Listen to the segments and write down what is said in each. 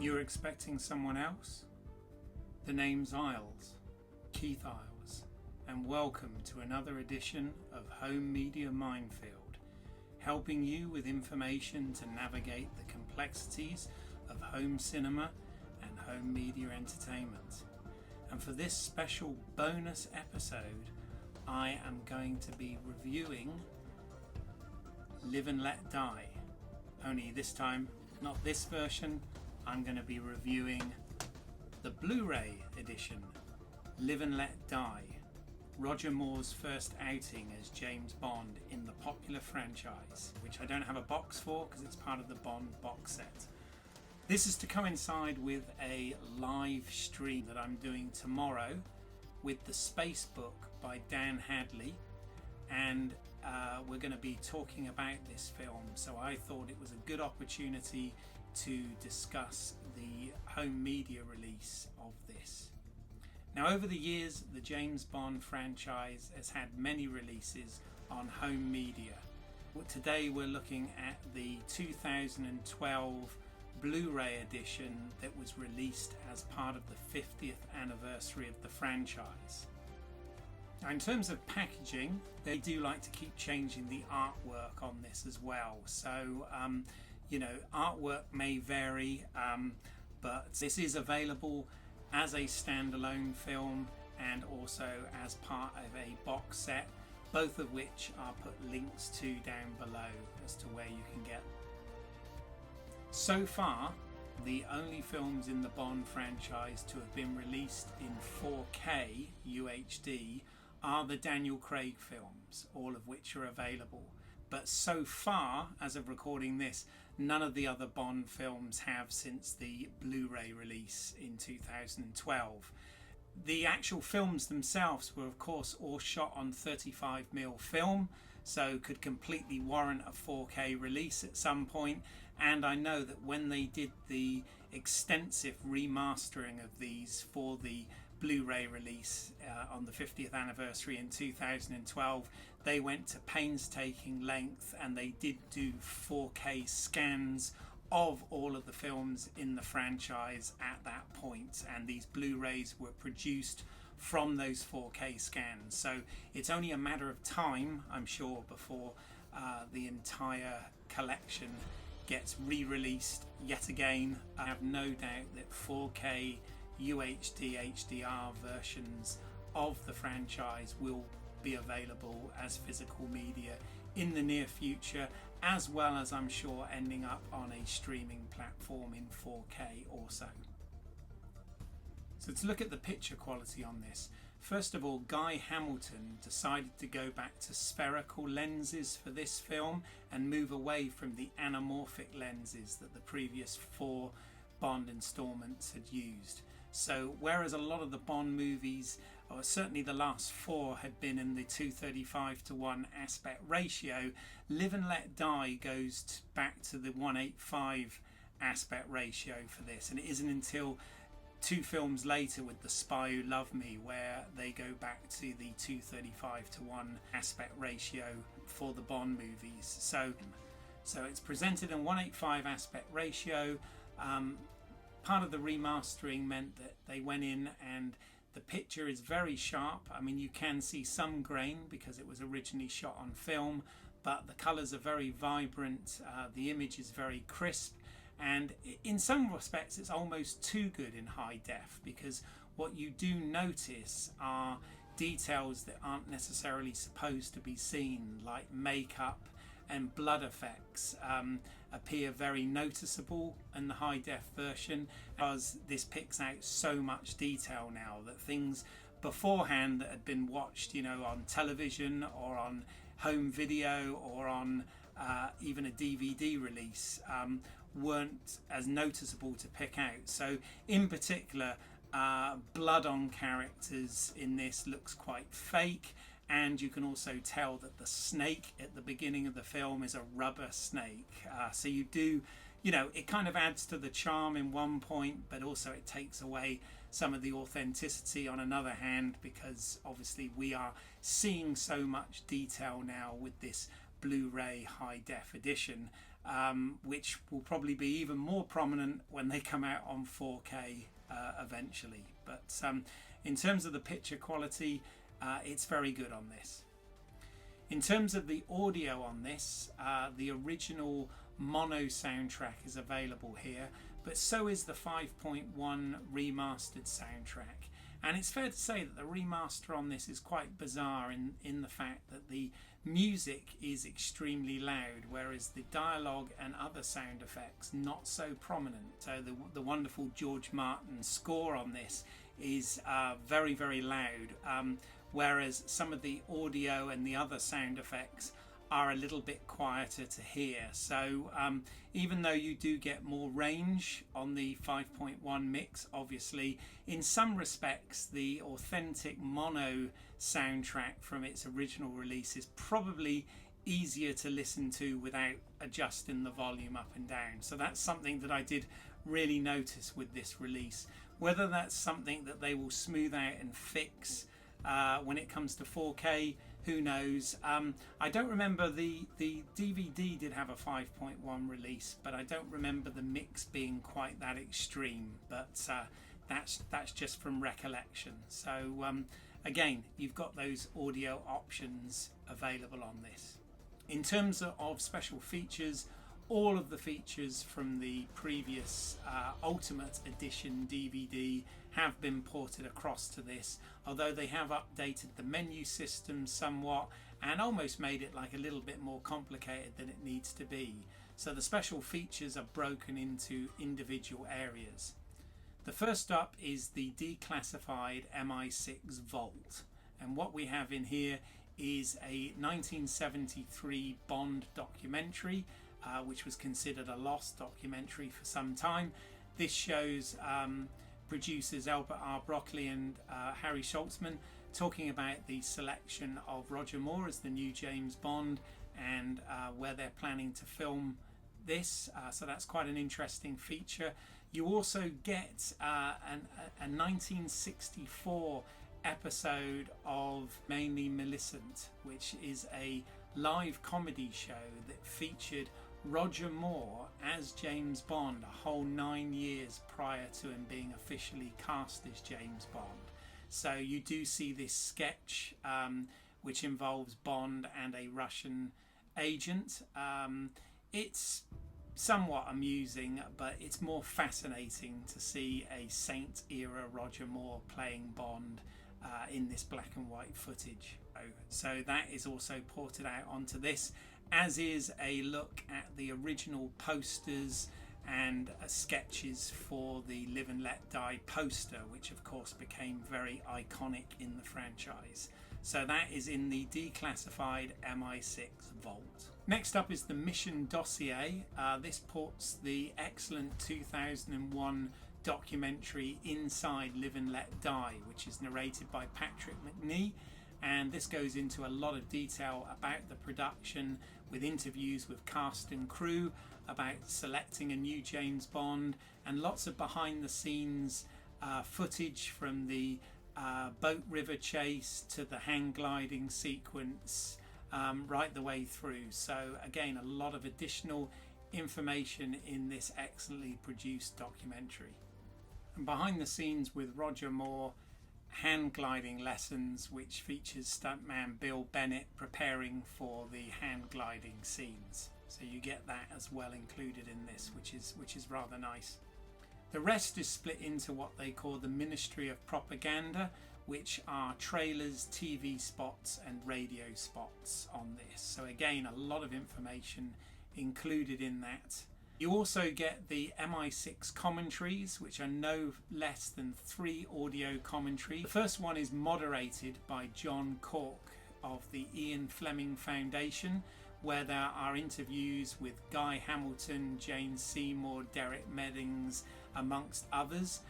You're expecting someone else? The name's Isles, Keith Isles, and welcome to another edition of Home Media Minefield, helping you with information to navigate the complexities of home cinema and home media entertainment. And for this special bonus episode, I am going to be reviewing Live and Let Die. Only this time, not this version, I'm going to be reviewing the Blu Ray edition, Live and Let Die, Roger Moore's first outing as James Bond in the popular franchise, which I don't have a box for because it's part of the Bond box set. This is to coincide with a live stream that I'm doing tomorrow with The Space Book by Dan Hadley, and we're going to be talking about this film, so I thought it was a good opportunity to discuss the home media release of this. Now, over the years, the James Bond franchise has had many releases on home media. Today we're looking at the 2012 Blu Ray edition that was released as part of the 50th anniversary of the franchise. Now, in terms of packaging, they do like to keep changing the artwork on this as well. So, artwork may vary, but this is available as a standalone film and also as part of a box set, both of which are put links to down below as to where you can get them. So far, the only films in the Bond franchise to have been released in 4K UHD are the Daniel Craig films, all of which are available. But so far, as of recording this, none of the other Bond films have since the Blu-ray release in 2012. The actual films themselves were of course all shot on 35mm film, so could completely warrant a 4K release at some point. And I know that when they did the extensive remastering of these for the Blu-ray release on the 50th anniversary in 2012, they went to painstaking length and they did do 4K scans of all of the films in the franchise at that point, and these Blu-rays were produced from those 4K scans. So it's only a matter of time, I'm sure, before the entire collection gets re-released yet again. I have no doubt that 4K UHD HDR versions of the franchise will be available as physical media in the near future, as well as I'm sure ending up on a streaming platform in 4K also. So to look at the picture quality on this, first of all, Guy Hamilton decided to go back to spherical lenses for this film and move away from the anamorphic lenses that the previous 4 Bond installments had used. So whereas a lot of the Bond movies, or certainly the last 4, had been in the 2:35:1 aspect ratio, Live and Let Die goes back to the 1:85 aspect ratio for this, and it isn't until 2 films later with The Spy Who Loved Me where they go back to the 2:35:1 aspect ratio for the Bond movies. So it's presented in 1:85 aspect ratio. Part of the remastering meant that they went in and the picture is very sharp. I mean, you can see some grain because it was originally shot on film, but the colours are very vibrant, the image is very crisp, and in some respects it's almost too good in high def, because what you do notice are details that aren't necessarily supposed to be seen, like makeup and blood effects appear very noticeable in the high def version, because this picks out so much detail now that things beforehand that had been watched, on television or on home video or on even a DVD release weren't as noticeable to pick out. So in particular, blood on characters in this looks quite fake, and you can also tell that the snake at the beginning of the film is a rubber snake. So you do, it kind of adds to the charm in one point, but also it takes away some of the authenticity on another hand, because obviously we are seeing so much detail now with this Blu Ray high def edition, which will probably be even more prominent when they come out on 4K eventually. But in terms of the picture quality, it's very good on this. In terms of the audio on this, the original mono soundtrack is available here, but so is the 5.1 remastered soundtrack. And it's fair to say that the remaster on this is quite bizarre in the fact that the music is extremely loud, whereas the dialogue and other sound effects not so prominent. So the wonderful George Martin score on this is very, very loud, whereas some of the audio and the other sound effects are a little bit quieter to hear. So even though you do get more range on the 5.1 mix, obviously in some respects the authentic mono soundtrack from its original release is probably easier to listen to without adjusting the volume up and down. So that's something that I did really notice with this release. Whether that's something that they will smooth out and fix when it comes to 4K, who knows. I don't remember, the DVD did have a 5.1 release, but I don't remember the mix being quite that extreme, but that's just from recollection. So again, you've got those audio options available on this. In terms of special features, all of the features from the previous Ultimate Edition DVD have been ported across to this, although they have updated the menu system somewhat and almost made it like a little bit more complicated than it needs to be. So the special features are broken into individual areas. The first up is the declassified MI6 Vault, and what we have in here is a 1973 Bond documentary, which was considered a lost documentary for some time. This shows producers Albert R. Broccoli and Harry Schultzman talking about the selection of Roger Moore as the new James Bond and where they're planning to film this. So that's quite an interesting feature. You also get a 1964 episode of Mainly Millicent, which is a live comedy show that featured Roger Moore as James Bond a whole 9 years prior to him being officially cast as James Bond. So you do see this sketch which involves Bond and a Russian agent. It's somewhat amusing, but it's more fascinating to see a Saint era Roger Moore playing Bond in this black and white footage. So that is also ported out onto this, as is a look at the original posters and sketches for the Live and Let Die poster, which of course became very iconic in the franchise. So that is in the declassified MI6 Vault. Next up is the Mission Dossier. This ports the excellent 2001 documentary Inside Live and Let Die, which is narrated by Patrick Macnee, and this goes into a lot of detail about the production, with interviews with cast and crew about selecting a new James Bond, and lots of behind the scenes footage from the boat river chase to the hang gliding sequence, right the way through. So again, a lot of additional information in this excellently produced documentary. And behind the scenes with Roger Moore, hand gliding lessons, which features stuntman Bill Bennett preparing for the hand gliding scenes. So you get that as well included in this, which is rather nice. The rest is split into what they call the Ministry of Propaganda, which are trailers, TV spots and radio spots on this. So again, a lot of information included in that. You also get the MI6 commentaries, which are no less than 3 audio commentaries. The first one is moderated by John Cork of the Ian Fleming Foundation, where there are interviews with Guy Hamilton, Jane Seymour, Derek Meddings, amongst others,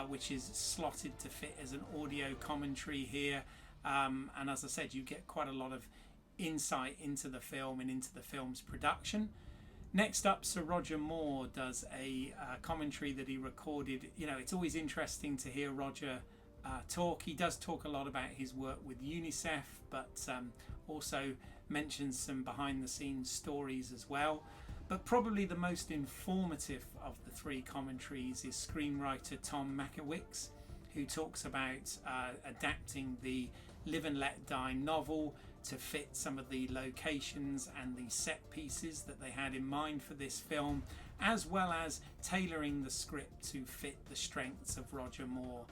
which is slotted to fit as an audio commentary here. And as I said, you get quite a lot of insight into the film and into the film's production. Next up, Sir Roger Moore does a commentary that he recorded. You know, it's always interesting to hear Roger talk. He does talk a lot about his work with UNICEF, but also mentions some behind the scenes stories as well. But probably the most informative of the three commentaries is screenwriter Tom Makowicz, who talks about adapting the Live and Let Die novel to fit some of the locations and the set pieces that they had in mind for this film, as well as tailoring the script to fit the strengths of Roger Moore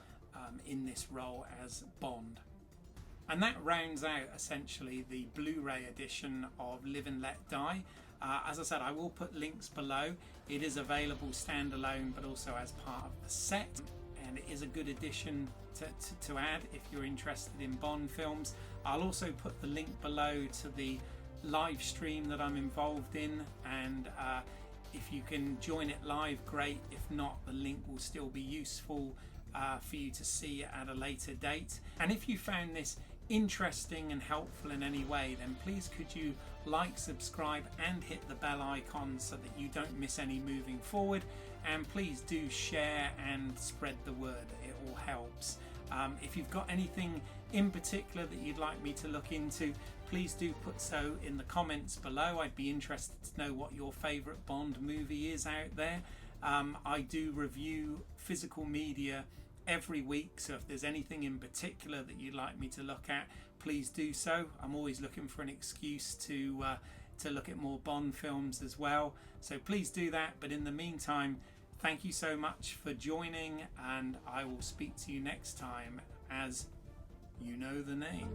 in this role as Bond. And that rounds out essentially the Blu-ray edition of Live and Let Die. As I said, I will put links below. It is available standalone but also as part of the set, and it is a good addition to add if you're interested in Bond films. I'll also put the link below to the live stream that I'm involved in, and if you can join it live, great. If not, the link will still be useful for you to see at a later date. And if you found this interesting and helpful in any way, then please could you like, subscribe and hit the bell icon so that you don't miss any moving forward, and please do share and spread the word. It all helps. If you've got anything in particular that you'd like me to look into, please do put so in the comments below. I'd be interested to know what your favourite Bond movie is out there. I do review physical media every week, so if there's anything in particular that you'd like me to look at, please do so. I'm always looking for an excuse to look at more Bond films as well, so please do that. But in the meantime, thank you so much for joining, and I will speak to you next time as you know the name.